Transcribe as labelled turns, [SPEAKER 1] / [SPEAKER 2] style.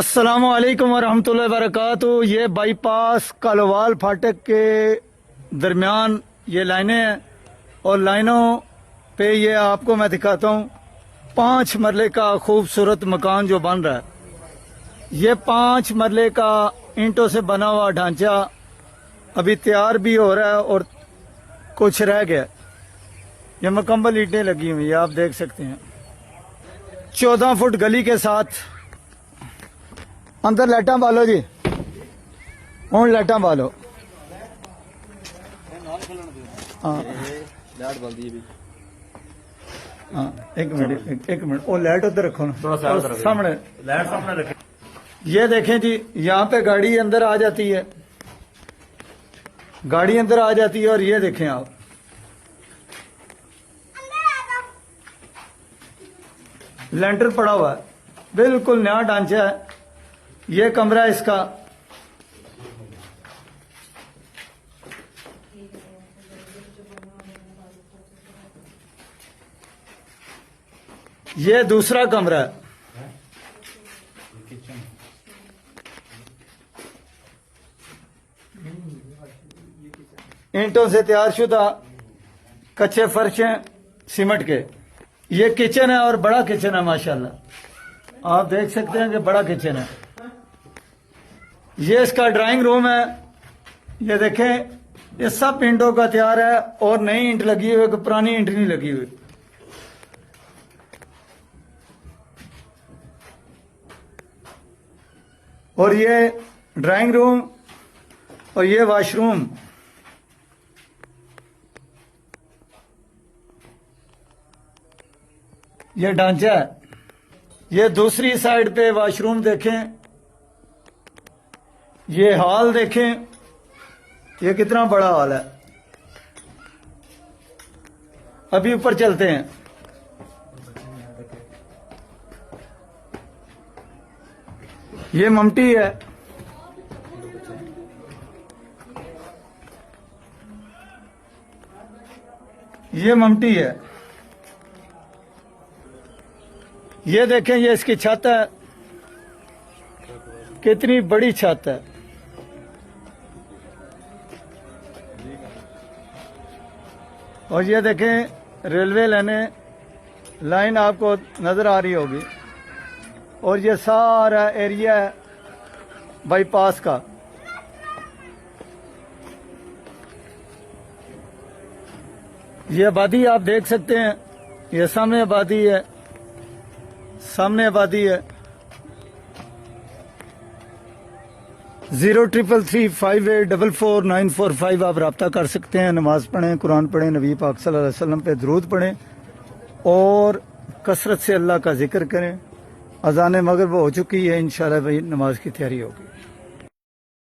[SPEAKER 1] अस्सलामुअलैकुम वरहमतुल्लाहि वबरकातुहू। ये बाईपास कालोवाल फाटक के दरमियान ये लाइनें हैं और लाइनों पे ये आपको मैं दिखाता हूँ 5 मरले का खूबसूरत मकान जो बन रहा है। ये 5 मरले का ईंटों से बना हुआ ढांचा अभी तैयार भी हो रहा है और कुछ रह गया। ये मुकम्मल ईंटें लगी हुई है, आप देख सकते हैं। 14 फुट गली के साथ। अंदर लाइटा बालो जी, हूँ लाइटा बालो। हाँ हाँ, एक मिनट वो लाइट उधर रखो ना, सामने लाइट सामने रखे। ये देखें जी, यहाँ पे गाड़ी अंदर आ जाती है, गाड़ी अंदर आ जाती है। और ये देखें आप, लेंटर पड़ा हुआ है, बिल्कुल नया ढांचा है। ये कमरा है इसका। ये दूसरा कमरा है। ईंटों से तैयार शुदा कच्चे फर्श हैं सीमेंट के। ये किचन है और बड़ा किचन है माशाल्लाह, आप देख सकते हैं कि बड़ा किचन है। ये इसका ड्राइंग रूम है। ये देखें, ये सब ईंटों का तैयार है और नई ईंट लगी हुई है, पुरानी ईंट नहीं लगी हुई। और ये ड्राइंग रूम और ये वॉशरूम। ये ढांचा है। ये दूसरी साइड पे वॉशरूम देखें, ये हॉल देखें, ये कितना बड़ा हॉल है। अभी ऊपर चलते हैं। ये ममटी है। ये ममटी है। ये देखें, ये इसकी छत है, कितनी बड़ी छत है। और ये देखें, रेलवे लाइन आपको नजर आ रही होगी। और ये सारा एरिया है बाईपास का। ये आबादी आप देख सकते हैं, ये सामने आबादी है, सामने आबादी है। 033358444945 आप रब्ता कर सकते हैं। नमाज पढ़ें, कुरान पढ़ें, नबी पाक सल्लल्लाहु अलैहि वसल्लम पे दरूद पढ़ें और कसरत से अल्लाह का जिक्र करें। अज़ान मगरिब हो चुकी है, इंशाल्लाह भाई नमाज की तैयारी होगी।